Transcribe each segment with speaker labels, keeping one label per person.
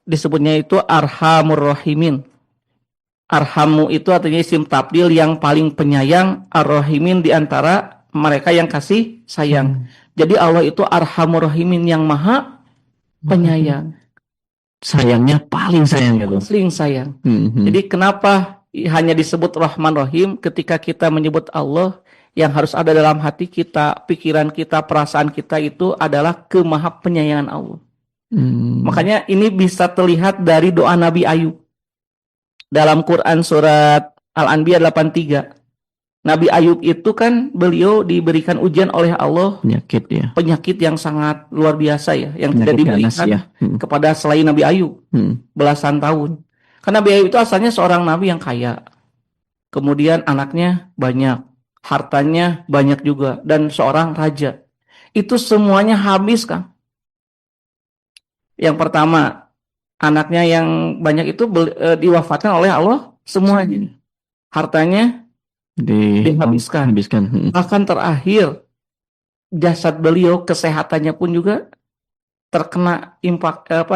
Speaker 1: disebutnya itu Arhamur Rahimin. Arhamu itu artinya isim tabdil yang paling penyayang, Ar-Rahimin di antara mereka yang kasih sayang. Jadi Allah itu Arhamur Rahimin yang maha penyayang.
Speaker 2: Sayangnya paling sayang gitu.
Speaker 1: Paling sayang. Jadi kenapa hanya disebut Rahman Rahim ketika kita menyebut Allah, yang harus ada dalam hati kita, pikiran kita, perasaan kita itu adalah kemaha penyayangan Allah. Makanya ini bisa terlihat dari doa Nabi Ayub. Dalam Quran surat Al-Anbiya 83. Nabi Ayub itu kan beliau diberikan ujian oleh Allah, penyakit yang sangat luar biasa ya, yang tidak diberikan kepada selain Nabi Ayub belasan tahun. Karena Nabi Ayub itu asalnya seorang nabi yang kaya, kemudian anaknya banyak, hartanya banyak juga, dan seorang raja. Itu semuanya habis, Kang. Yang pertama, anaknya yang banyak itu diwafatkan oleh Allah semuanya. Hartanya dihabiskan. Bahkan terakhir jasad beliau, kesehatannya pun juga terkena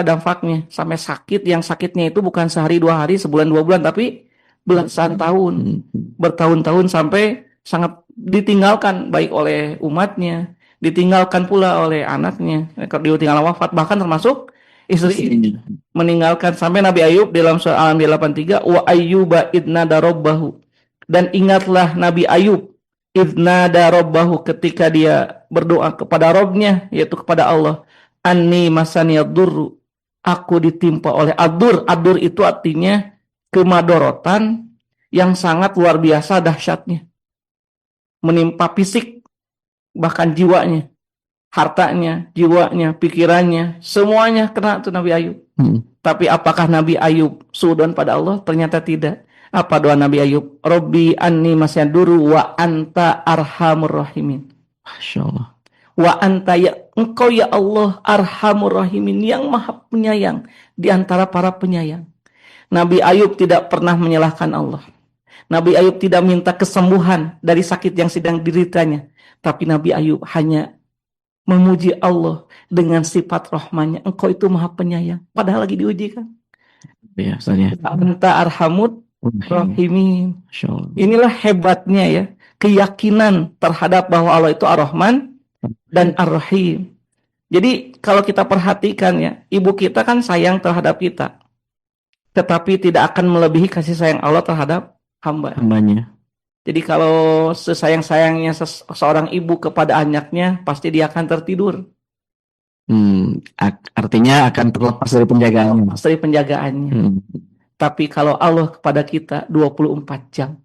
Speaker 1: dampaknya sampai sakit. Yang sakitnya itu bukan sehari dua hari, sebulan dua bulan, tapi belasan tahun, bertahun-tahun, sampai sangat ditinggalkan baik oleh umatnya, ditinggalkan pula oleh anaknya, ditinggal wafat, bahkan termasuk istri meninggalkan. Sampai Nabi Ayub dalam surah Al-Anbiya 83, wa ayyuba idnada rabbahu, dan ingatlah Nabi Ayub idnada rabbahu, ketika dia berdoa kepada Rabbnya, yaitu kepada Allah, anni masaniyadurru, aku ditimpa oleh adur. Adur itu artinya kemadorotan yang sangat luar biasa dahsyatnya, menimpa fisik, bahkan jiwanya, hartanya, jiwanya, pikirannya, semuanya kena tuh Nabi Ayub. Tapi apakah Nabi Ayub suudzon pada Allah? Ternyata tidak. Apa doa Nabi Ayub? Robbi anni masyaduru wa anta arhamur rahimin.
Speaker 2: Masya Allah.
Speaker 1: Wa anta, ya engkau ya Allah, arhamur rahimin, yang maha penyayang di antara para penyayang. Nabi Ayub tidak pernah menyalahkan Allah. Nabi Ayub tidak minta kesembuhan dari sakit yang sedang dideritanya. Tapi Nabi Ayub hanya memuji Allah dengan sifat rahmannya. Engkau itu maha penyayang. Padahal lagi diuji kan.
Speaker 2: Ya, saya.
Speaker 1: Anta arhamur rahimin. Inilah hebatnya ya, keyakinan terhadap bahwa Allah itu Ar-Rahman dan Ar-Rahim. Jadi kalau kita perhatikan ya, ibu kita kan sayang terhadap kita, tetapi tidak akan melebihi kasih sayang Allah terhadap hambanya. Jadi kalau sesayang-sayangnya seorang ibu kepada anaknya, pasti dia akan tertidur.
Speaker 2: Artinya akan terlepas dari
Speaker 1: penjagaannya. Tapi kalau Allah kepada kita 24 jam.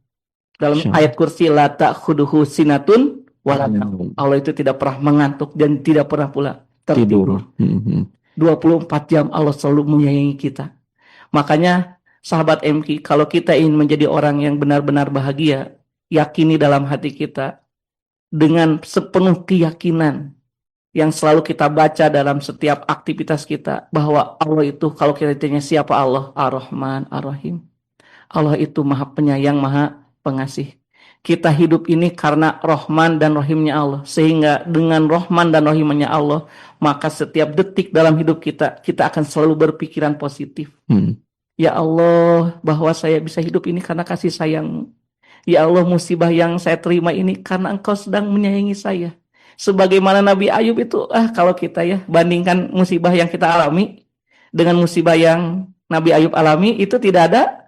Speaker 1: Dalam ayat kursi, la ta'khuduhu sinatun wala naum. Allah itu tidak pernah mengantuk dan tidak pernah pula tertidur. 24 jam Allah selalu menyayangi kita. Makanya sahabat MK, kalau kita ingin menjadi orang yang benar-benar bahagia, yakini dalam hati kita dengan sepenuh keyakinan yang selalu kita baca dalam setiap aktivitas kita, bahwa Allah itu, kalau kita tanya siapa Allah, Ar-Rahman, Ar-Rahim. Allah itu maha penyayang, maha pengasih. Kita hidup ini karena Rahman dan Rahimnya Allah. Sehingga dengan Rahman dan Rahimnya Allah, maka setiap detik dalam hidup kita, kita akan selalu berpikiran positif. Ya Allah, bahwa saya bisa hidup ini karena kasih sayang-Mu. Ya Allah, musibah yang saya terima ini karena Engkau sedang menyayangi saya. Sebagaimana Nabi Ayub itu, kalau kita ya bandingkan musibah yang kita alami dengan musibah yang Nabi Ayub alami, itu tidak ada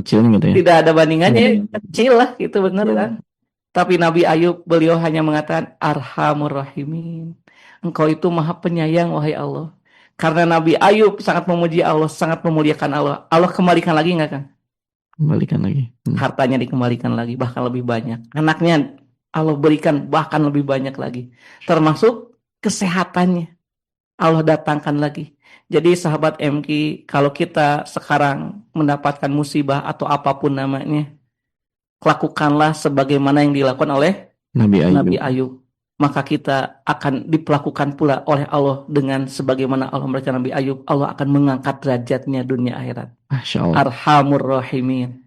Speaker 2: kecil gitu ya.
Speaker 1: Tidak ada bandingannya, kecil lah gitu, benar kan. Tapi Nabi Ayub, beliau hanya mengatakan Arhamur Rahimin, Engkau itu maha penyayang wahai Allah. Karena Nabi Ayub sangat memuji Allah, sangat memuliakan Allah. Allah kembalikan lagi enggak kan?
Speaker 2: Kembalikan lagi.
Speaker 1: Hartanya dikembalikan lagi, bahkan lebih banyak. Anaknya Allah berikan bahkan lebih banyak lagi. Termasuk kesehatannya Allah datangkan lagi. Jadi sahabat MK, kalau kita sekarang mendapatkan musibah atau apapun namanya, lakukanlah sebagaimana yang dilakukan oleh Nabi Ayub. Maka kita akan diperlakukan pula oleh Allah dengan sebagaimana Allah memberikan Nabi Ayub. Allah akan mengangkat derajatnya dunia akhirat.
Speaker 2: Masya Allah.
Speaker 1: Arhamur Rahimin.